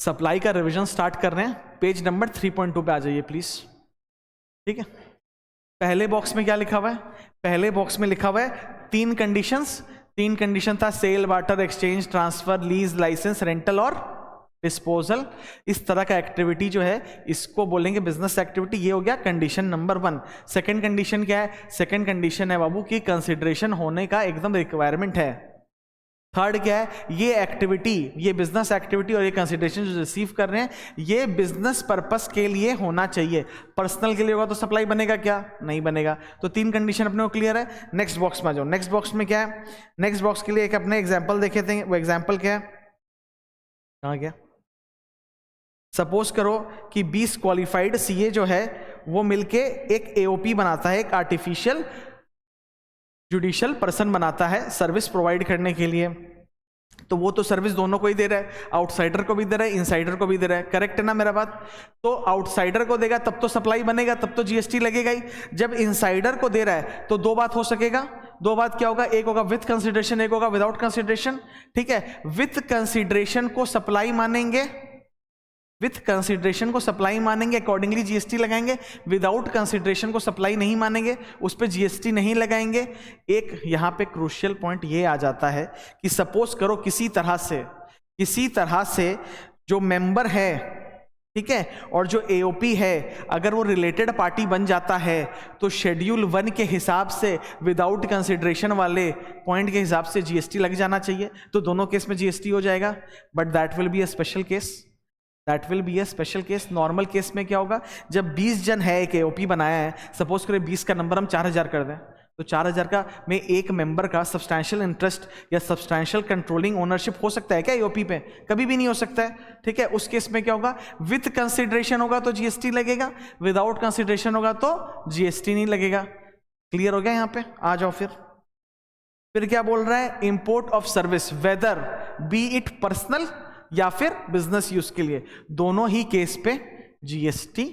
Supply का revision start कर रहे हैं, पेज नंबर 3.2 पे आ जाइए प्लीज। ठीक है, पहले बॉक्स में क्या लिखा हुआ है? पहले बॉक्स में लिखा हुआ है तीन कंडीशन था, sale, barter, exchange, transfer, lease, licence, rental और डिस्पोजल। इस तरह का एक्टिविटी जो है इसको बोलेंगे बिजनेस एक्टिविटी। ये हो गया कंडीशन नंबर 1। सेकंड कंडीशन क्या है? सेकंड कंडीशन है बाबू कि कंसिडरेशन होने का एकदम रिक्वायरमेंट है। थर्ड क्या है? ये एक्टिविटी, ये बिजनेस एक्टिविटी और ये कंसिडरेशन जो रिसीव कर रहे हैं ये बिजनेस पर्पस के लिए होना चाहिए। पर्सनल के लिए होगा तो सप्लाई बनेगा क्या? नहीं बनेगा। तो तीन कंडीशन अपने को क्लियर है। नेक्स्ट बॉक्स में आ जाओ। नेक्स्ट बॉक्स में क्या है? नेक्स्ट बॉक्स के लिए एक अपने एग्जाम्पल देखे थे। वो एग्जाम्पल क्या है? कहाँ गया? सपोज करो कि 20 क्वालिफाइड सीए जो है वो मिलके एक एओपी बनाता है, एक आर्टिफिशियल जुडिशियल पर्सन बनाता है सर्विस प्रोवाइड करने के लिए। तो वो तो सर्विस दोनों को ही दे रहा है, आउटसाइडर को भी दे रहा है, इनसाइडर को भी दे रहा है। करेक्ट है ना मेरा बात? तो आउटसाइडर को देगा तब तो सप्लाई बनेगा, तब तो जीएसटी लगेगा ही। जब इनसाइडर को दे रहा है तो दो बात हो सकेगा। दो बात क्या होगा? एक होगा विथ कंसिडरेशन, एक होगा विदाउट कंसिडरेशन। ठीक है, विथ कंसिडरेशन को सप्लाई मानेंगे, विथ कंसिडरेशन को सप्लाई मानेंगे, अकॉर्डिंगली जीएसटी लगाएंगे। विदाउट कंसिडरेशन को सप्लाई नहीं मानेंगे, उस पर जीएसटी नहीं लगाएंगे। एक यहां पे क्रूशियल पॉइंट ये आ जाता है कि सपोज करो किसी तरह से जो मेंबर है, ठीक है, और जो एओपी है अगर वो रिलेटेड पार्टी बन जाता है तो शेड्यूल 1 के हिसाब से विदाउट कंसिडरेशन वाले पॉइंट के हिसाब से जीएसटी लग जाना चाहिए। तो दोनों केस में जीएसटी हो जाएगा, but that will be a special case. That will be a special case. Normal case में क्या होगा? जब 20 जन है, एक एओपी बनाया है, सपोज करें 20 का नंबर हम 4000 कर दें, तो 4000 का में एक मेंबर का सब्सटैंशियल इंटरेस्ट या सब्सटैंशियल कंट्रोलिंग ओनरशिप हो सकता है क्या एओपी पे? कभी भी नहीं हो सकता है। ठीक है, उस केस में क्या होगा? विथ कंसिडरेशन होगा तो जीएसटी लगेगा, विदाउट कंसिडरेशन होगा तो जीएसटी नहीं लगेगा। क्लियर हो गया? यहां पे आ जाओ। फिर क्या बोल रहा है? Import of service, whether be it personal या फिर बिजनेस यूज के लिए, दोनों ही केस पे जीएसटी,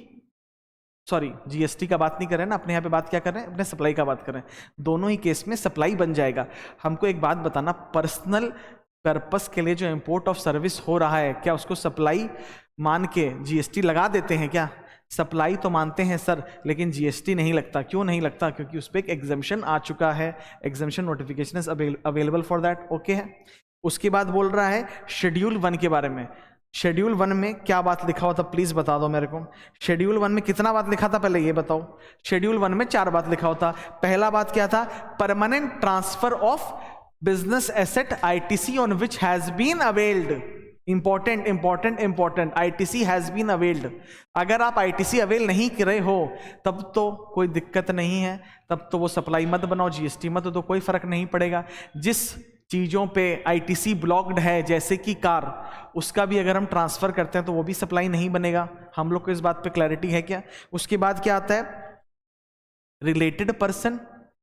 सॉरी जीएसटी का बात नहीं कर रहे हैं ना अपने, यहां पे बात क्या कर रहे हैं? अपने सप्लाई का बात कर रहे हैं। दोनों ही केस में सप्लाई बन जाएगा। हमको एक बात बताना, पर्सनल पर्पस के लिए जो इंपोर्ट ऑफ सर्विस हो रहा है, क्या उसको सप्लाई मान के जीएसटी लगा देते हैं क्या? सप्लाई तो मानते हैं सर, लेकिन जीएसटी नहीं लगता। क्यों नहीं लगता? क्योंकि उस पर एक एग्जम्पशन आ चुका है, exemption notification is available for that. Okay है। उसके बाद बोल रहा है शेड्यूल 1 के बारे में। शेड्यूल 1 में क्या बात लिखा हुआ था प्लीज बता दो मेरे को। शेड्यूल 1 में कितना बात लिखा था पहले ये बताओ। शेड्यूल 1 में 4 बात लिखा होता। पहला बात क्या था? Permanent transfer of business asset ITC on which has been availed. Important, ITC has been availed. अगर आप आईटीसी अवेल नहीं कर रहे हो तब तो कोई दिक्कत नहीं है, तब तो वो सप्लाई मत बनाओ, जीएसटी मत तो कोई फर्क नहीं पड़ेगा। जिस चीज़ों पे आईटीसी ब्लॉक्ड है जैसे कि कार, उसका भी अगर हम ट्रांसफर करते हैं तो वो भी सप्लाई नहीं बनेगा। हम लोग को इस बात पे क्लैरिटी है क्या? उसके बाद क्या आता है? Related person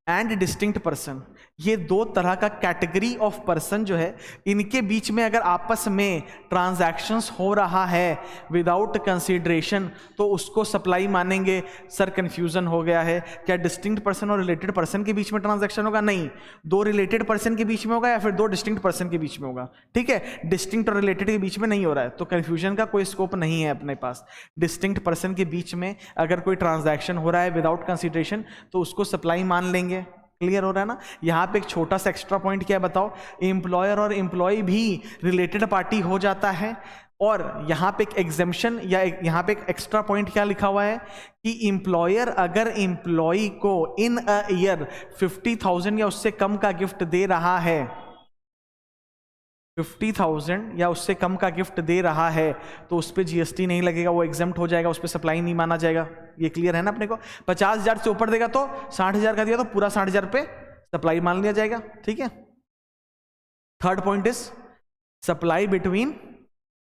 and distinct person. ये दो तरह का कैटेगरी ऑफ पर्सन जो है, इनके बीच में अगर आपस में ट्रांजैक्शंस हो रहा है विदाउट कंसीडरेशन तो उसको सप्लाई मानेंगे। सर कंफ्यूजन हो गया है, क्या डिस्टिंक्ट पर्सन और रिलेटेड पर्सन के बीच में ट्रांजैक्शन होगा? नहीं, दो रिलेटेड पर्सन के बीच में होगा या फिर दो डिस्टिंक्ट पर्सन के बीच में होगा। ठीक है, डिस्टिंक्ट और रिलेटेड के बीच में नहीं हो रहा है तो कंफ्यूजन का कोई स्कोप नहीं है अपने पास। डिस्टिंक्ट पर्सन के बीच में अगर कोई ट्रांजैक्शन हो रहा है विदाउट कंसीडरेशन तो उसको सप्लाई मान लेंगे। क्लियर हो रहा है ना? यहां पे एक छोटा सा एक्स्ट्रा पॉइंट क्या है बताओ? एम्प्लॉयर और एम्प्लॉय भी रिलेटेड पार्टी हो जाता है। और यहां पे एक एग्जेम्पशन या यहां पे एक एक्स्ट्रा पॉइंट क्या लिखा हुआ है कि एम्प्लॉयर अगर एम्प्लॉय को इन अ ईयर 50,000 या उससे कम का गिफ्ट दे रहा है, 50,000 या उससे कम का गिफ्ट दे रहा है तो उस पर जीएसटी नहीं लगेगा, वो एग्जेम्प्ट हो जाएगा, उस पर सप्लाई नहीं माना जाएगा। ये क्लियर है ना अपने को? 50,000 से ऊपर देगा तो 60,000 का दिया तो पूरा 60,000 पे सप्लाई मान लिया जाएगा। ठीक है। Third point is supply between,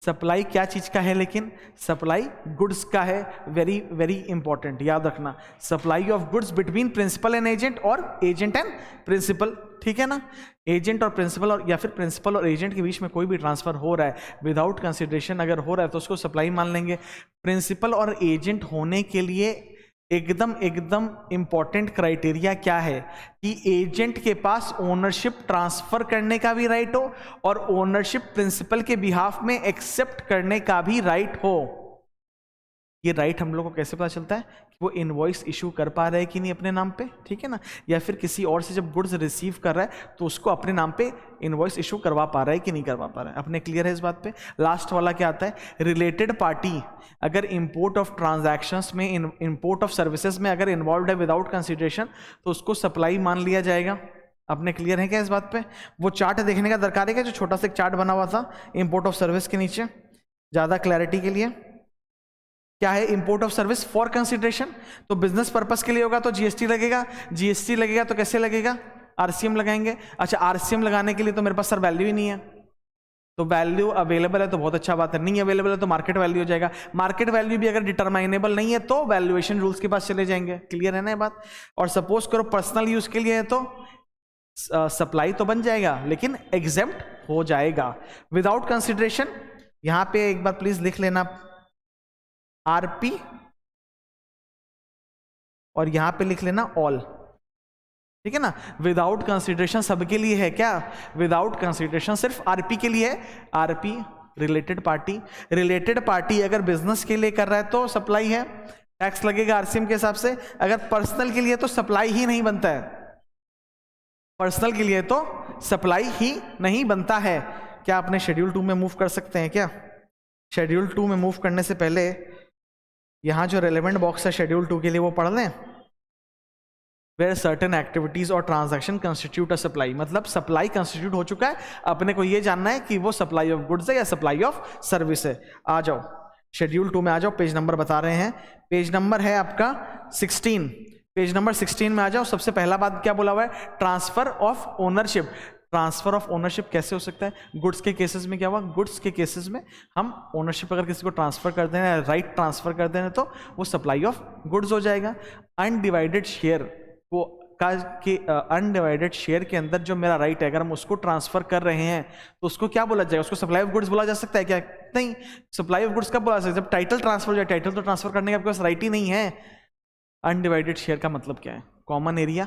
supply क्या चीज का है? लेकिन सप्लाई गुड्स का है। वेरी वेरी इंपॉर्टेंट, याद रखना। Supply of goods between principal and agent और एजेंट एंड प्रिंसिपल। ठीक है ना? एजेंट और प्रिंसिपल और या फिर प्रिंसिपल और एजेंट के बीच में कोई भी ट्रांसफर हो रहा है विदाउट कंसिडरेशन अगर हो रहा है तो उसको सप्लाई मान लेंगे। प्रिंसिपल और एजेंट होने के लिए एकदम एकदम इंपॉर्टेंट क्राइटेरिया क्या है कि एजेंट के पास ओनरशिप ट्रांसफर करने का भी राइट हो और ओनरशिप प्रिंसिपल के बिहाफ में एक्सेप्ट करने का भी राइट हो। ये राइट हम लोग को कैसे पता चलता है कि वो इनवॉइस इशू कर पा रहा है कि नहीं अपने नाम पे, ठीक है ना, या फिर किसी और से जब गुड्स रिसीव कर रहा है तो उसको अपने नाम पे इनवॉइस इशू करवा पा रहा है कि नहीं करवा पा रहा है। अपने क्लियर है इस बात पे। लास्ट वाला क्या आता है, रिलेटेड पार्टी अगर इंपोर्ट ऑफ ट्रांजैक्शंस में, इंपोर्ट ऑफ सर्विसेज में अगर इन्वॉल्व है विदाउट कंसिडरेशन तो उसको सप्लाई मान लिया जाएगा। अपने क्लियर है क्या इस बात पे। वो चार्ट देखने का दरकार है क्या, जो छोटा सा एक चार्ट बना हुआ था इंपोर्ट ऑफ सर्विस के नीचे, ज्यादा क्लैरिटी के लिए। क्या है import of service for consideration, तो बिजनेस पर्पस के लिए होगा तो जीएसटी लगेगा, जीएसटी लगेगा तो कैसे लगेगा, आरसीएम लगाएंगे। अच्छा आरसीएम लगाने के लिए तो मेरे पास सर वैल्यू ही नहीं है, तो वैल्यू अवेलेबल है तो बहुत अच्छा बात है, नहीं अवेलेबल है तो मार्केट वैल्यू हो जाएगा। मार्केट वैल्यू भी अगर डिटरमाइनेबल नहीं है तो वैल्यूएशन रूल्स के पास चले जाएंगे। क्लियर है ना ये बात। और सपोज करो पर्सनल यूज के लिए है तो सप्लाई तो बन जाएगा लेकिन एग्जेम्प्ट हो जाएगा। विदाउट कंसिडरेशन यहां पे एक बार प्लीज लिख लेना आरपी और यहां पे लिख लेना ऑल, ठीक है ना। विदाउट कंसिडरेशन सबके लिए है क्या, विदाउट कंसिडरेशन सिर्फ आरपी के लिए है। RP related party, related party अगर बिजनेस के लिए कर रहा है तो सप्लाई है, टैक्स लगेगा आरसीएम के हिसाब से। अगर पर्सनल के लिए तो सप्लाई ही नहीं बनता है, पर्सनल के लिए तो सप्लाई ही नहीं बनता है। क्या आपने शेड्यूल 2 में मूव कर सकते हैं क्या। शेड्यूल 2 में मूव करने से पहले यहां जो रेलेवेंट बॉक्स है शेड्यूल 2 के लिए वो पढ़ लें। वेयर सर्टेन एक्टिविटीज और ट्रांजैक्शन कंस्टिट्यूट अ सप्लाई, मतलब सप्लाई कंस्टिट्यूट हो चुका है, अपने को ये जानना है कि वो सप्लाई ऑफ गुड्स है या सप्लाई ऑफ सर्विस है। आ जाओ शेड्यूल 2 में आ जाओ, पेज नंबर बता रहे हैं, पेज नंबर है आपका 16, पेज नंबर 16 में आ जाओ। सबसे पहला बात क्या बोला हुआ है, transfer of ownership. Transfer of ownership कैसे हो सकता है, गुड्स के केसेस में क्या हुआ, गुड्स के केसेस में हम ओनरशिप अगर किसी को ट्रांसफर कर दें, राइट ट्रांसफर कर दें तो वो सप्लाई ऑफ गुड्स हो जाएगा। अनडिवाइडेड शेयर को अनडिवाइडेड शेयर के अंदर जो मेरा राइट है अगर हम उसको ट्रांसफर कर रहे हैं तो उसको क्या बोला जाएगा, उसको सप्लाई ऑफ गुड्स बोला जा सकता है क्या, नहीं। सप्लाई ऑफ गुड्स कब बोला जा सकता है, जब टाइटल ट्रांसफर हो जाए, टाइटल तो ट्रांसफर करने का आपके पास राइट ही नहीं है। अनडिवाइडेड शेयर का मतलब क्या है, कॉमन एरिया,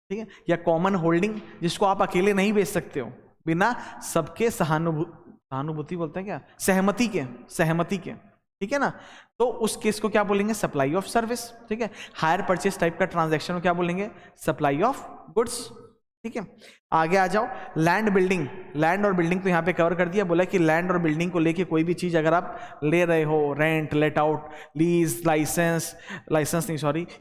ठीक है, या कॉमन होल्डिंग जिसको आप अकेले नहीं बेच सकते हो बिना सबके सहानुभूति बोलते हैं क्या, सहमति के, ठीक है ना। तो उस केस को क्या बोलेंगे, सप्लाई ऑफ सर्विस, ठीक है। हायर परचेस टाइप का ट्रांजैक्शन को क्या बोलेंगे, सप्लाई ऑफ गुड्स, ठीक है। आगे आ जाओ, लैंड बिल्डिंग, लैंड और बिल्डिंग तो यहाँ पे कवर कर दिया। बोला कि लैंड और बिल्डिंग को लेके कोई भी चीज अगर आप ले रहे हो, rent, let out, lease,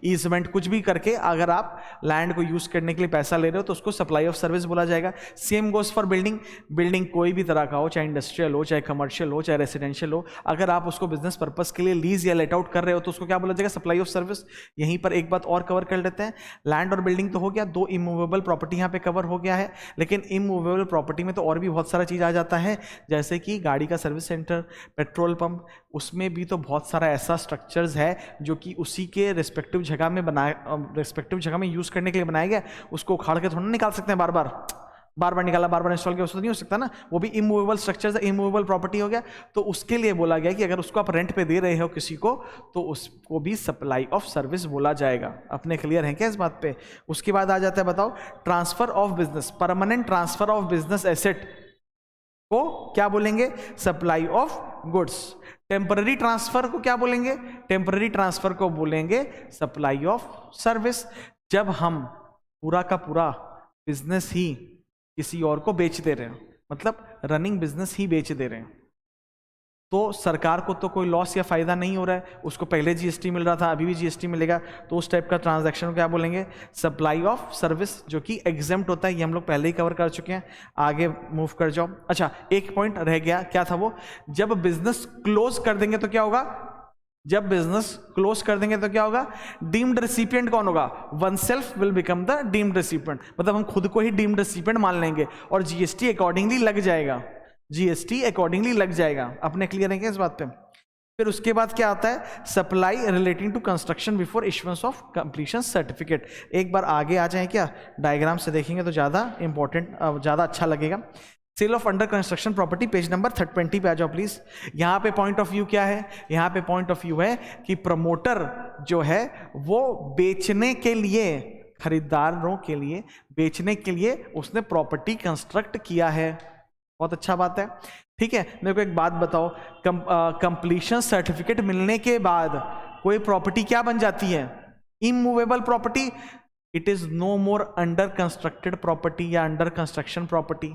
easement, कुछ भी करके अगर आप लैंड को यूज करने के लिए पैसा ले रहे हो तो उसको सप्लाई ऑफ सर्विस बोला जाएगा। Same goes for building, building कोई भी तरह का हो, चाहे इंडस्ट्रियल हो, चाहे कमर्शियल हो, चाहे रेसिडेंशियल हो, अगर आप उसको बिजनेस पर्पज के लिए लीज या लेट आउट कर रहे हो तो उसको क्या बोला जाएगा, सप्लाई ऑफ सर्विस। यहीं पर एक बात और कवर कर लेते हैं, लैंड और बिल्डिंग तो हो गया, दो इमूवेबल प्रॉपर्टी यहाँ पे कवर हो गया है, लेकिन इमूवेबल प्रॉपर्टी में तो और भी बहुत सारा चीज आ जाता है, जैसे कि गाड़ी का सर्विस सेंटर, पेट्रोल पंप, उसमें भी तो बहुत सारा ऐसा स्ट्रक्चर्स है जो कि उसी के रिस्पेक्टिव जगह में यूज करने के लिए बनाया गया, उसको उखाड़ के थोड़ा निकाल सकते हैं बार बार निकाला, बार बार इंस्टॉल किया, उसको नहीं हो सकता ना, वो भी इमूवेबल स्ट्रक्चर, इमूवेबल प्रॉपर्टी हो गया। तो उसके लिए बोला गया कि अगर उसको आप रेंट पे दे रहे हो किसी को तो उसको भी सप्लाई ऑफ सर्विस बोला जाएगा। अपने क्लियर हैं क्या इस बात पे। उसके बाद आ जाता है, बताओ, transfer of business, permanent transfer of business asset को क्या बोलेंगे, supply of goods. Temporary transfer को क्या बोलेंगे, टेम्पररी ट्रांसफर को बोलेंगे सप्लाई ऑफ सर्विस। जब हम पूरा का पूरा बिजनेस ही किसी और को बेच दे रहे हैं, मतलब रनिंग बिजनेस ही बेच दे रहे हैं, तो सरकार को तो कोई लॉस या फायदा नहीं हो रहा है, उसको पहले जीएसटी मिल रहा था, अभी भी जीएसटी मिलेगा, तो उस टाइप का ट्रांजैक्शन को क्या बोलेंगे, सप्लाई ऑफ सर्विस, जो कि एग्जेम्प्ट होता है। ये हम लोग पहले ही कवर कर चुके हैं, आगे मूव कर जाओ। अच्छा, एक पॉइंट रह गया, क्या था वो, जब बिजनेस क्लोज कर देंगे तो क्या होगा, जब बिजनेस क्लोज कर देंगे तो क्या होगा, डीम्ड रेसिपिएंट कौन होगा, one self will become the deemed recipient, मतलब हम खुद को ही डीम्ड रेसिपिएंट मान लेंगे और जीएसटी अकॉर्डिंगली लग जाएगा, जीएसटी अकॉर्डिंगली लग जाएगा। अपने क्लियर है क्या इस बात पे। फिर उसके बाद क्या आता है, supply relating to construction before issuance of completion certificate. एक बार आगे आ जाए क्या, डायग्राम से देखेंगे तो ज़्यादा इंपॉर्टेंट, ज़्यादा अच्छा लगेगा। Sale of under construction property page number 20 पे आ जाओ प्लीज। यहां पे पॉइंट ऑफ व्यू क्या है? यहां पे पॉइंट ऑफ व्यू है कि प्रमोटर जो है वो बेचने के लिए, खरीदारों के लिए बेचने के लिए उसने प्रॉपर्टी कंस्ट्रक्ट किया है। बहुत अच्छा बात है, ठीक है। मेरे को एक बात बताओ, कंप्लीशन सर्टिफिकेट मिलने के बाद कोई प्रॉपर्टी क्या बन जाती है? Immovable property. It is no more under constructed property या अंडर कंस्ट्रक्शन प्रॉपर्टी,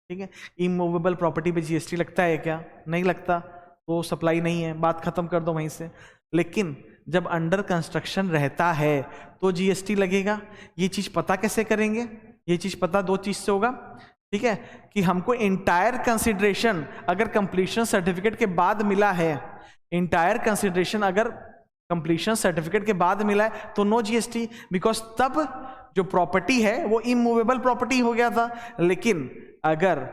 ठीक है। इमूवेबल प्रॉपर्टी पे जीएसटी लगता है क्या? नहीं लगता, तो सप्लाई नहीं है, बात खत्म कर दो वहीं से। लेकिन जब अंडर कंस्ट्रक्शन रहता है तो जीएसटी लगेगा। ये चीज पता कैसे करेंगे? ये चीज पता दो चीज से होगा, ठीक है, कि हमको इंटायर कंसिडरेशन अगर कंप्लीशन सर्टिफिकेट के बाद मिला है, इंटायर कंसिडरेशन अगर कंप्लीशन सर्टिफिकेट के बाद मिला है तो नो जीएसटी, बिकॉज तब जो प्रॉपर्टी है वो इमूवेबल प्रॉपर्टी हो गया था। लेकिन अगर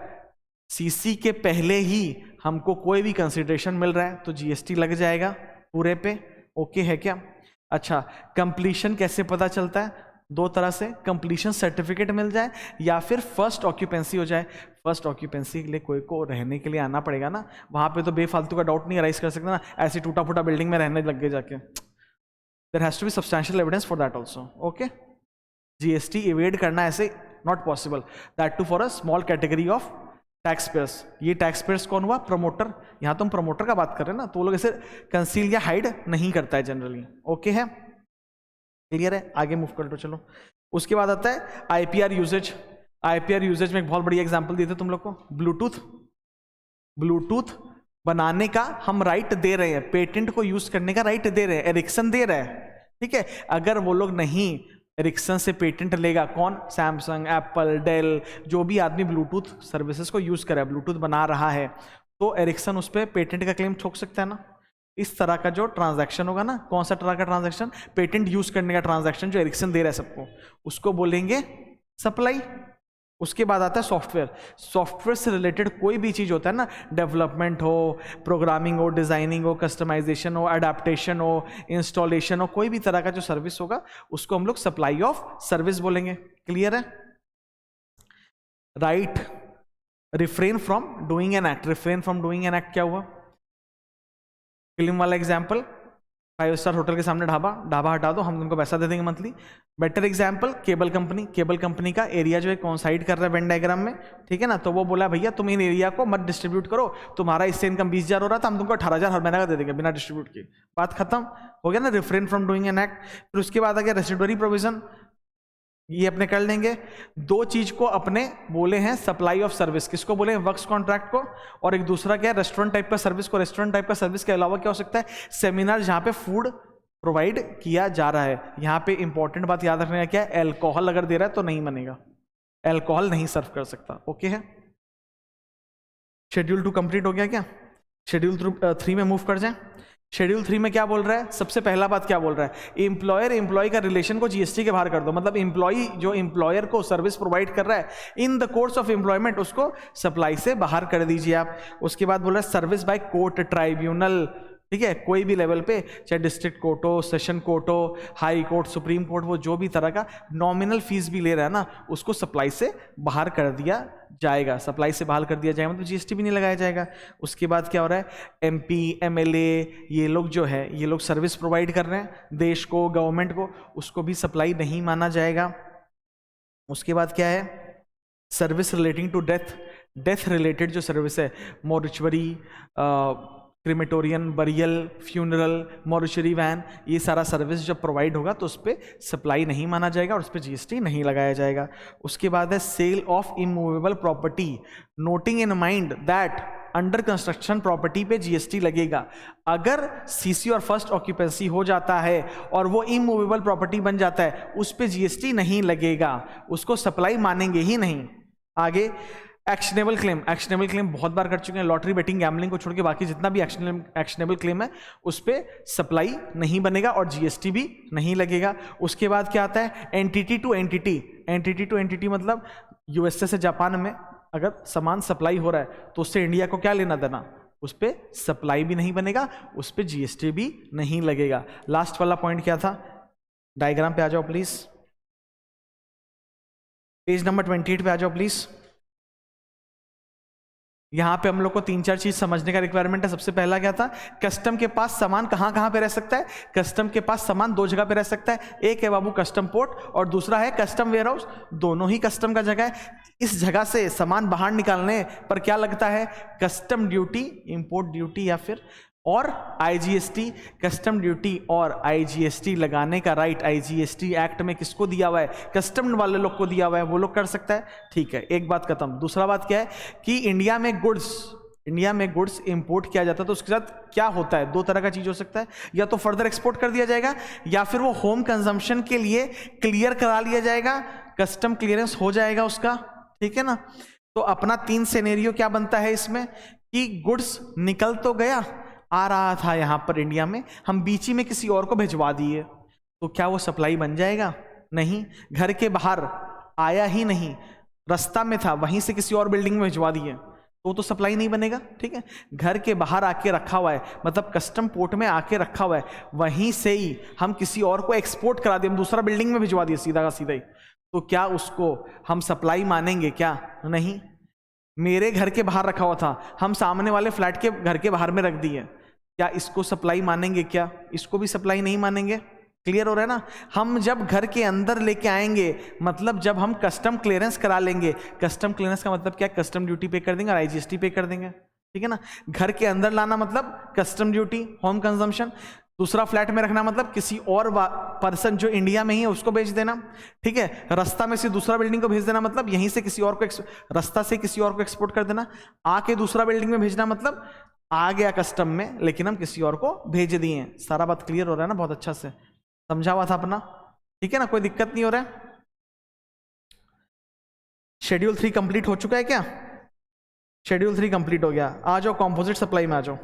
सीसी के पहले ही हमको कोई भी कंसिडरेशन मिल रहा है तो जीएसटी लग जाएगा पूरे पे। ओके है क्या? अच्छा, कंप्लीशन कैसे पता चलता है? दो तरह से, कंप्लीशन सर्टिफिकेट मिल जाए या फिर फर्स्ट ऑक्यूपेंसी हो जाए। फर्स्ट ऑक्यूपेंसी के लिए कोई को रहने के लिए आना पड़ेगा ना, वहां पे तो बेफालतू का डाउट नहीं राइज कर सकते ना, ऐसी टूटा फूटा बिल्डिंग में रहने लग गए जाके। There has to be substantial evidence for that also. Okay, GST evade करना ऐसे not possible, that too for a small category of tax payers. ये टैक्स पेयर्स कौन हुआ? प्रमोटर। यहां तो हम प्रमोटर का बात कर रहे हैं ना, तो वो लोग ऐसे कंसील या हाइड नहीं करता है जनरली। ओके है, क्लियर है? आगे मूव कर लो चलो। उसके बाद आता है आईपीआर यूजेज। आईपीआर यूजेज में एक बहुत बड़ी एग्जांपल दी थी तुम लोग को, ब्लूटूथ। ब्लूटूथ बनाने का हम राइट दे रहे हैं, पेटेंट को यूज करने का राइट दे रहे हैं, एरिक्सन दे रहा है, ठीक है। अगर वो लोग नहीं, एरिक्सन से पेटेंट लेगा कौन? सैमसंग, एप्पल, डेल, जो भी आदमी ब्लूटूथ सर्विसेज को यूज कर रहा है, ब्लूटूथ बना रहा है, तो एरिक्सन उस पर पेटेंट का क्लेम ठोक सकता है ना। इस तरह का जो ट्रांजैक्शन होगा ना, कौन सा तरह का ट्रांजैक्शन? पेटेंट यूज करने का ट्रांजैक्शन जो एरिक्सन दे रहा है सबको, उसको बोलेंगे सप्लाई। उसके बाद आता है सॉफ्टवेयर। सॉफ्टवेयर से रिलेटेड कोई भी चीज होता है ना, डेवलपमेंट हो, प्रोग्रामिंग हो, डिजाइनिंग हो, कस्टमाइजेशन हो, अडेप्टेशन हो, इंस्टॉलेशन हो, कोई भी तरह का जो सर्विस होगा उसको हम लोग सप्लाई ऑफ सर्विस बोलेंगे। क्लियर है? Right, refrain from doing an act. Refrain from doing an act क्या हुआ? फिल्म वाला एग्जाम्पल, 5 स्टार होटल के सामने ढाबा, ढाबा हटा दो, हम तुमको पैसा दे देंगे monthly. Better example, cable company. Cable company का एरिया जो है कॉन्साइड कर रहा है वेन डायग्राम में, ठीक है ना, तो वो बोला भैया तुम इन एरिया को मत डिस्ट्रीब्यूट करो, तुम्हारा इससे इनकम 20,000 हो रहा था, हम तुमको 18,000 हर महीने का दे देंगे बिना डिस्ट्रीब्यूट की। बात खत्म हो गया ना, refrain from doing an act. फिर उसके बाद आ गया रेसिडुअरी प्रोविजन, ये अपने कर लेंगे। दो चीज को अपने बोले हैं सप्लाई ऑफ सर्विस, किसको बोले हैं? वर्क्स कॉन्ट्रैक्ट को। और एक दूसरा क्या है? रेस्टोरेंट टाइप का सर्विस को। रेस्टोरेंट टाइप का सर्विस के अलावा क्या हो सकता है? सेमिनार, जहां पे फूड प्रोवाइड किया जा रहा है। यहां पे इंपॉर्टेंट बात याद रखने का क्या है? एल्कोहल अगर दे रहा है तो नहीं बनेगा, एल्कोहल नहीं सर्व कर सकता। ओके है? शेड्यूल 2 कंप्लीट हो गया क्या? शेड्यूल 3 में मूव कर जाए। शेड्यूल 3 में क्या बोल रहा है? सबसे पहला बात क्या बोल रहा है? एम्प्लॉयर एम्प्लॉय का रिलेशन को जीएसटी के बाहर कर दो। मतलब एम्प्लॉय जो एम्प्लॉयर को सर्विस प्रोवाइड कर रहा है in the course of employment, उसको सप्लाई से बाहर कर दीजिए आप। उसके बाद बोल रहा है सर्विस बाय कोर्ट, ट्राइब्यूनल, ठीक है, कोई भी लेवल पे, चाहे डिस्ट्रिक्ट कोर्ट हो, सेशन कोर्ट हो, हाई कोर्ट, सुप्रीम कोर्ट, वो जो भी तरह का नॉमिनल फीस भी ले रहा है ना, उसको सप्लाई से बाहर कर दिया जाएगा। सप्लाई से बाहर कर दिया जाएगा मतलब जीएसटी भी नहीं लगाया जाएगा। उसके बाद क्या हो रहा है? एमपी, एमएलए, ये लोग जो है, ये लोग सर्विस प्रोवाइड कर रहे हैं देश को, गवर्नमेंट को, उसको भी सप्लाई नहीं माना जाएगा। उसके बाद क्या है? Service relating to death. Death related जो सर्विस है, mortuary, crematorium, burial, funeral, mortuary van, ये सारा सर्विस जब प्रोवाइड होगा तो उस पर सप्लाई नहीं माना जाएगा और उस पर जीएसटी नहीं लगाया जाएगा। उसके बाद है sale of immovable property, noting in mind that under construction property पे जीएसटी लगेगा। अगर सीसी और फर्स्ट ऑक्यूपेंसी हो जाता है और वो इमूवेबल प्रॉपर्टी बन जाता है, उस पे जीएसटी नहीं लगेगा, उसको सप्लाई मानेंगे ही नहीं। आगे एक्शनेबल क्लेम। एक्शनेबल क्लेम बहुत बार कर चुके हैं, लॉटरी, बेटिंग, गैम्बलिंग को छोड़ के बाकी जितना भी एक्शनेबल क्लेम है उस पर सप्लाई नहीं बनेगा और जीएसटी भी नहीं लगेगा। उसके बाद क्या आता है? Entity to entity. Entity to entity मतलब यूएसए से जापान में अगर सामान सप्लाई हो रहा है तो उससे इंडिया को क्या लेना देना? उस पर सप्लाई भी नहीं बनेगा, उस पर जीएसटी भी नहीं लगेगा। लास्ट वाला पॉइंट क्या था? डायग्राम पे आ जाओ प्लीज, पेज नंबर 28 पे आ जाओ प्लीज। यहाँ पे हम लोग को 3-4 चीज समझने का रिक्वायरमेंट है। सबसे पहला क्या था, कस्टम के पास सामान कहाँ कहाँ पे रह सकता है। कस्टम के पास सामान 2 जगह पे रह सकता है, एक है बाबू कस्टम पोर्ट और दूसरा है कस्टम वेयरहाउस। दोनों ही कस्टम का जगह है। इस जगह से सामान बाहर निकालने पर क्या लगता है, कस्टम ड्यूटी, इंपोर्ट ड्यूटी या फिर और आईजीएसटी। कस्टम ड्यूटी और आईजीएसटी लगाने का राइट आईजीएसटी एक्ट में किसको दिया हुआ है, कस्टम वाले लोग को दिया हुआ है, वो लोग कर सकता है। ठीक है, एक बात खत्म। दूसरा बात क्या है कि इंडिया में गुड्स इंपोर्ट किया जाता है तो उसके साथ क्या होता है, 2 तरह का चीज हो सकता है, या तो फर्दर एक्सपोर्ट कर दिया जाएगा या फिर वो होम कंजम्पशन के लिए क्लियर करा लिया जाएगा, कस्टम क्लियरेंस हो जाएगा उसका। ठीक है ना। तो अपना 3 सिनेरियो क्या बनता है इसमें कि गुड्स निकल तो गया, आ रहा था यहां पर इंडिया में, हम बीच ही में किसी और को भिजवा दिए, तो क्या वो सप्लाई बन जाएगा? नहीं। घर के बाहर आया ही नहीं, रास्ता में था, वहीं से किसी और बिल्डिंग में भिजवा दिए तो सप्लाई नहीं बनेगा। ठीक है। घर के बाहर आके रखा हुआ है, मतलब कस्टम पोर्ट में आके रखा हुआ है, वहीं से ही हम किसी और को एक्सपोर्ट करा दिए, हम दूसरा बिल्डिंग में भिजवा दिए सीधा का सीधा ही, तो क्या उसको हम सप्लाई मानेंगे क्या? नहीं। मेरे घर के बाहर रखा हुआ था, हम सामने वाले फ्लैट के घर के बाहर में रख दिए, क्या इसको सप्लाई मानेंगे क्या? इसको भी सप्लाई नहीं मानेंगे। क्लियर हो रहा है ना। हम जब घर के अंदर लेके आएंगे, मतलब जब हम कस्टम क्लियरेंस करा लेंगे, कस्टम क्लियरेंस का मतलब क्या, कस्टम ड्यूटी पे कर देंगे और आईजीएसटी पे कर देंगे। ठीक है ना। घर के अंदर लाना मतलब कस्टम ड्यूटी, होम कंजम्पशन। दूसरा फ्लैट में रखना मतलब किसी और पर्सन जो इंडिया में ही है उसको भेज देना। ठीक है। रास्ता में से दूसरा बिल्डिंग को भेज देना मतलब यहीं से किसी और को, रास्ता से किसी और को एक्सपोर्ट कर देना। आके दूसरा बिल्डिंग में भेजना मतलब आ गया कस्टम में, लेकिन हम किसी और को भेज दिए। सारा बात क्लियर हो रहा है ना, बहुत अच्छा से समझा हुआ था अपना। ठीक है ना, कोई दिक्कत नहीं हो रहा है। शेड्यूल 3 कंप्लीट हो चुका है क्या? शेड्यूल 3 कंप्लीट हो गया। आ जाओ कंपोजिट सप्लाई में आ जाओ।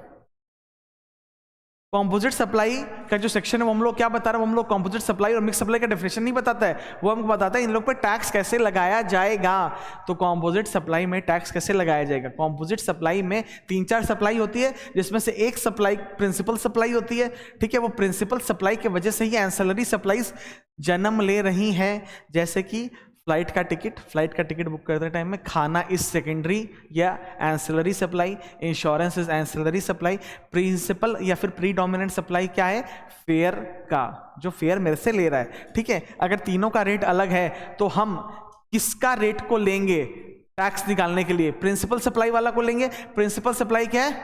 कंपोजिट सप्लाई का जो सेक्शन है वो हम लोग क्या बता रहे हैं, हम लोग कंपोजिट सप्लाई और मिक्स सप्लाई का डेफिनेशन नहीं बताता है, वो हमको बताता है इन लोग पे टैक्स कैसे लगाया जाएगा। तो कंपोजिट सप्लाई में टैक्स कैसे लगाया जाएगा, कंपोजिट सप्लाई में 3-4 सप्लाई होती है, जिसमें से एक सप्लाई प्रिंसिपल सप्लाई होती है। ठीक है। वो प्रिंसिपल सप्लाई की वजह से ही एंसेलरी सप्लाईज जन्म ले रही हैं, जैसे कि फ्लाइट का टिकट बुक करते टाइम में खाना इज सेकेंडरी या ancillary supply, insurance is ancillary supply, principal या फिर प्रीडोमिनेंट सप्लाई क्या है, फेयर का, जो फेयर मेरे से ले रहा है। ठीक है। अगर तीनों का रेट अलग है तो हम किसका रेट को लेंगे टैक्स निकालने के लिए, प्रिंसिपल सप्लाई वाला को लेंगे। प्रिंसिपल सप्लाई क्या है,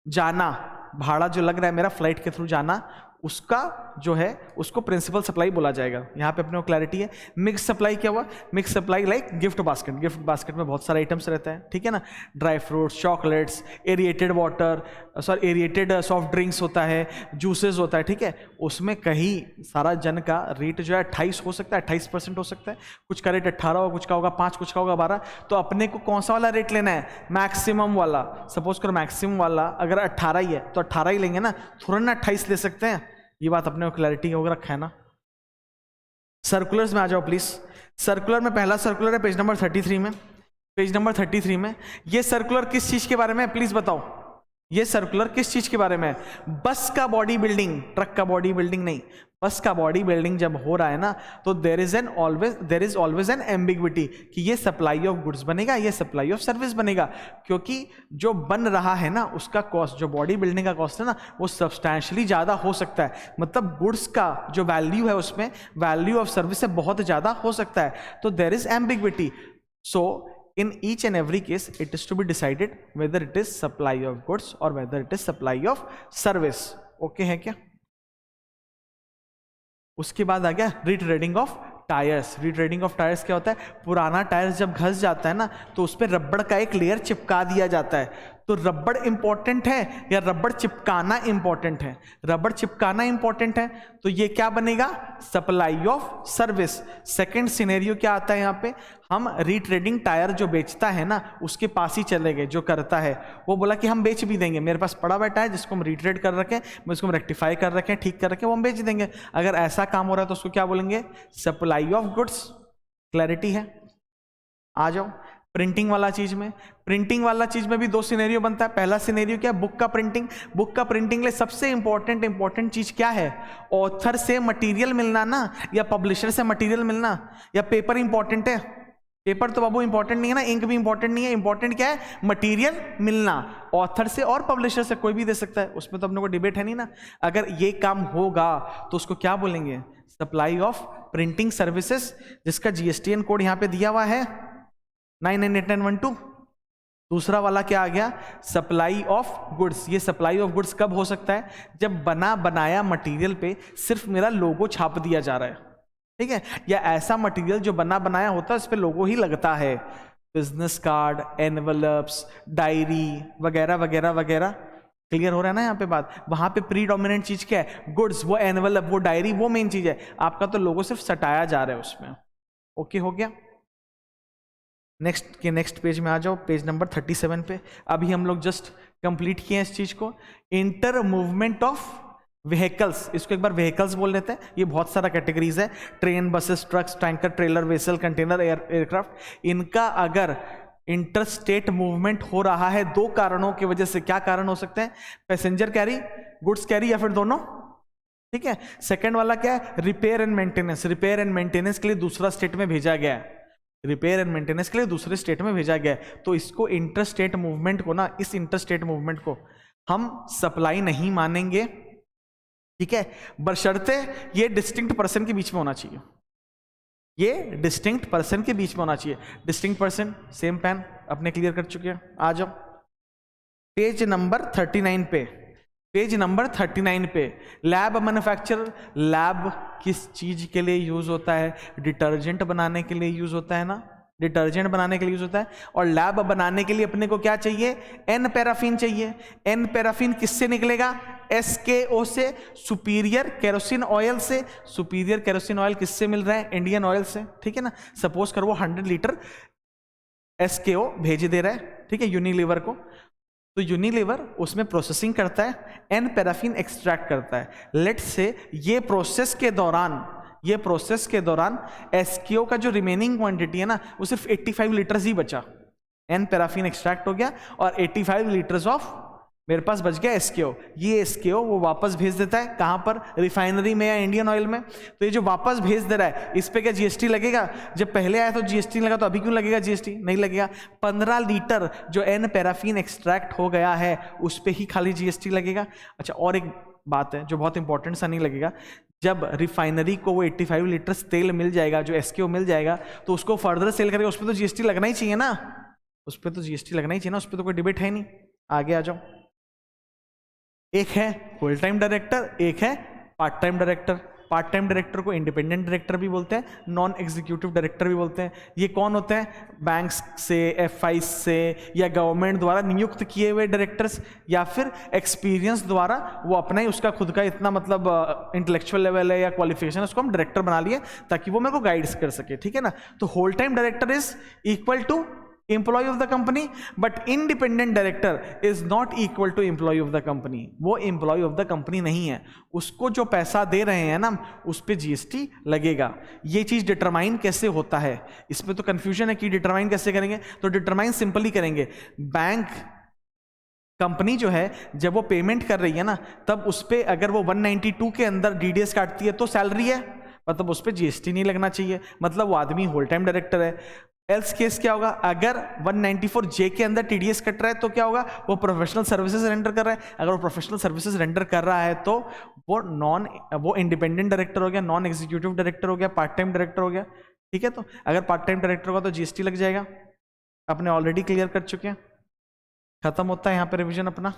जाना, भाड़ा जो लग रहा है मेरा फ्लाइट के थ्रू जाना, उसका जो है उसको प्रिंसिपल सप्लाई बोला जाएगा। यहाँ पे अपने को क्लैरिटी है। मिक्स सप्लाई क्या हुआ, mix supply like gift basket, gift basket में बहुत सारे आइटम्स रहते हैं। ठीक है ना। Dry fruits, chocolates, aerated water, aerated soft drinks होता है, जूसेस होता है। ठीक है। उसमें कहीं सारा जन का रेट जो है 28 हो सकता है, 28% हो सकता है, कुछ का रेट 18 होगा, कुछ का होगा 5, कुछ का होगा 12। तो अपने को कौन सा वाला रेट लेना है, मैक्सिमम वाला। सपोज करो मैक्सिमम वाला अगर 18 ही है तो 18 ही लेंगे ना, थोड़ा ना 28 ले सकते हैं। ये बात अपने को क्लैरिटी हो रखा है ना। सर्कुलर्स में आ जाओ प्लीज। सर्कुलर में पहला सर्कुलर है पेज नंबर 33 में। पेज नंबर 33 में ये सर्कुलर किस चीज के बारे में है प्लीज बताओ। ये सर्कुलर किस चीज के बारे में है, बस का बॉडी बिल्डिंग, ट्रक का बॉडी बिल्डिंग नहीं, बस का बॉडी बिल्डिंग जब हो रहा है ना तो there is always an ambiguity कि ये सप्लाई ऑफ गुड्स बनेगा, ये सप्लाई ऑफ सर्विस बनेगा, क्योंकि जो बन रहा है ना उसका कॉस्ट, जो बॉडी बिल्डिंग का कॉस्ट है ना वो सब्सटैंशियली ज्यादा हो सकता है। मतलब गुड्स का जो वैल्यू है उसमें वैल्यू ऑफ सर्विस से बहुत ज्यादा हो सकता है। तो there is ambiguity. So in each and every case it is to be decided whether it is supply of goods or whether it is supply of service. okay है क्या। उसके बाद आ गया retreading of tyres. Retreading of tyres क्या होता है, पुराना tyre जब घस जाता है ना तो उस पर रबड़ का एक लेयर चिपका दिया जाता है। तो रबड़ इंपॉर्टेंट है या रबड़ चिपकाना इंपॉर्टेंट है, रबड़ चिपकाना इंपॉर्टेंट है। तो ये क्या बनेगा, supply of service. Second scenario क्या आता है यहाँ पे, हम रीट्रेडिंग टायर जो बेचता है ना उसके पास ही चले गए, जो करता है वो बोला कि हम बेच भी देंगे, मेरे पास पड़ा बैठा है जिसको हम रीट्रेड कर रखें, उसको हम रेक्टिफाई कर रखें, ठीक कर रखें, वो हम बेच देंगे। अगर ऐसा काम हो रहा है तो उसको क्या बोलेंगे, सप्लाई ऑफ गुड्स। क्लैरिटी है। आ जाओ प्रिंटिंग वाला चीज में। प्रिंटिंग वाला चीज में भी 2 सिनेरियो बनता है। पहला सिनेरियो क्या है, बुक का प्रिंटिंग। बुक का प्रिंटिंग लिए सबसे इंपॉर्टेंट चीज क्या है, ऑथर से मटेरियल मिलना ना, या पब्लिशर से मटेरियल मिलना, या पेपर इंपॉर्टेंट है। पेपर तो बाबू इंपॉर्टेंट नहीं है ना, इंक भी इंपॉर्टेंट नहीं है, इंपॉर्टेंट क्या है, मटेरियल मिलना, ऑथर से और पब्लिशर से, कोई भी दे सकता है, उसमें तो अपने को डिबेट है नहीं ना। अगर ये काम होगा तो उसको क्या बोलेंगे, सप्लाई ऑफ प्रिंटिंग सर्विसेज, जिसका जीएसटीएन कोड यहाँ पे दिया हुआ है 998912। दूसरा वाला क्या आ गया, सप्लाई ऑफ गुड्स। ये सप्लाई ऑफ गुड्स कब हो सकता है, जब बना बनाया मटेरियल पे सिर्फ मेरा लोगो छाप दिया जा रहा है, ठीक है, या ऐसा मटेरियल जो बना बनाया होता है उस पर लोगो ही लगता है, बिजनेस कार्ड, एनवलप्स, डायरी वगैरह वगैरह वगैरह। क्लियर हो रहा है ना यहाँ पे बात। वहां पे प्रीडोमिनेंट चीज क्या है, गुड्स, वो एनवलप, वो डायरी, वो मेन चीज है, आपका तो लोगो सिर्फ सटाया जा रहा है उसमें। ओके हो गया। नेक्स्ट पेज में आ जाओ, पेज नंबर 37 पे। अभी हम लोग जस्ट कंप्लीट किए हैं इस चीज को, इंटर मूवमेंट ऑफ व्हीकल्स। इसको एक बार व्हीकल्स बोल लेते हैं। ये बहुत सारा कैटेगरीज है, train, buses, trucks, tanker, trailer, vessel, container, aircraft. इनका अगर इंटर स्टेट मूवमेंट हो रहा है दो कारणों की वजह से, क्या कारण हो सकते हैं, पैसेंजर कैरी, गुड्स कैरी, या फिर दोनों, ठीक है। सेकंड वाला क्या है, repair and maintenance. Repair and maintenance के लिए दूसरा स्टेट में भेजा गया है, रिपेयर एंड मेंटेनेंस के लिए दूसरे स्टेट में भेजा गया है। तो इसको इंटर स्टेट मूवमेंट को ना, इस इंटर स्टेट मूवमेंट को हम सप्लाई नहीं मानेंगे, ठीक है, बशर्ते ये डिस्टिंक्ट पर्सन के बीच में होना चाहिए, ये डिस्टिंक्ट पर्सन के बीच में होना चाहिए। डिस्टिंक्ट पर्सन, सेम पेन अपने क्लियर कर चुके हैं। आ जाओ पेज नंबर 39 पे, पेज नंबर 39 पे। लैब मैन्युफैक्चरर, लैब किस चीज के लिए यूज होता है, डिटर्जेंट बनाने के लिए यूज होता है ना, डिटर्जेंट बनाने के लिए यूज होता है। और लैब बनाने के लिए अपने को क्या चाहिए, एन पैराफिन चाहिए। एन पैराफिन किससे निकलेगा, SKO से, सुपीरियर केरोसिन ऑयल से। सुपीरियर केरोसिन ऑयल किससे मिल रहा है, इंडियन ऑयल से, ठीक है ना। सपोज करो वो 100 लीटर SKO भेज दे रहा है, ठीक है, यूनिलीवर को। तो यूनिलीवर उसमें प्रोसेसिंग करता है, एन पैराफिन एक्सट्रैक्ट करता है। लेट्स से ये प्रोसेस के दौरान SKO का जो रिमेनिंग क्वांटिटी है ना, वो सिर्फ 85 लीटर्स ही बचा। एन पैराफिन एक्सट्रैक्ट हो गया और 85 लीटर्स ऑफ मेरे पास बच गया SKO। ये SKO वो वापस भेज देता है कहां पर, रिफाइनरी में या इंडियन ऑयल में। तो ये जो वापस भेज दे रहा है, इस पे क्या GST लगेगा, जब पहले आया तो GST लगा, तो अभी क्यों लगेगा GST, नहीं लगेगा। 15 लीटर जो एन पैराफिन एक्सट्रैक्ट हो गया है उस पे ही खाली GST लगेगा। अच्छा, और एक बात है जो बहुत इंपॉर्टेंट सा नहीं लगेगा, जब रिफाइनरी को वो 85 लीटर तेल मिल जाएगा, जो SKO मिल जाएगा, तो उसको फर्दर सेल करेगा, उस पर तो GST लगना ही चाहिए ना, उस पर तो GST लगना ही चाहिए ना, उस पर तो कोई डिबेट है नहीं। आगे आ जाओ। एक है फुल टाइम डायरेक्टर, एक है part time director. Part time director को इंडिपेंडेंट डायरेक्टर भी बोलते हैं, नॉन एग्जीक्यूटिव डायरेक्टर भी बोलते हैं। ये कौन होते हैं, बैंक्स से, FI से, या गवर्नमेंट द्वारा नियुक्त किए हुए डायरेक्टर्स, या फिर एक्सपीरियंस द्वारा वो अपना ही, उसका खुद का इतना मतलब इंटेलेक्चुअल लेवल है या क्वालिफिकेशन है, उसको हम डायरेक्टर बना लिए ताकि वो मेरे को गाइड्स कर सके, ठीक है ना। तो whole time director is equal to employ of the company, but independent director is not equal to employ of the company. वो एम्प्लॉय ऑफ द कंपनी नहीं है, उसको जो पैसा दे रहे हैं ना उस पे GST लगेगा। ये चीज डिटरमाइन कैसे होता है, इसमें तो कंफ्यूजन है कि डिटरमाइन कैसे करेंगे। तो डिटरमाइन सिंपली करेंगे, बैंक कंपनी जो है जब वो पेमेंट कर रही है ना, तब उस पे अगर वो 192 के अंदर DDS काटती है तो सैलरी है, मतलब उस पर GST नहीं लगना चाहिए, मतलब वो आदमी होल टाइम डायरेक्टर है। एल्स केस क्या होगा, अगर 194J के अंदर TDS कट रहा है तो क्या होगा, वो प्रोफेशनल सर्विसेज रेंडर कर रहा है। अगर वो प्रोफेशनल सर्विसेज रेंडर कर रहा है तो वो इंडिपेंडेंट डायरेक्टर हो गया, नॉन एग्जीक्यूटिव डायरेक्टर हो गया, पार्ट टाइम डायरेक्टर हो गया, ठीक है। तो अगर पार्ट टाइम डायरेक्टर होगा तो GST लग जाएगा, अपने ऑलरेडी क्लियर कर चुके हैं। खत्म होता है यहाँ पे रिविजन अपना।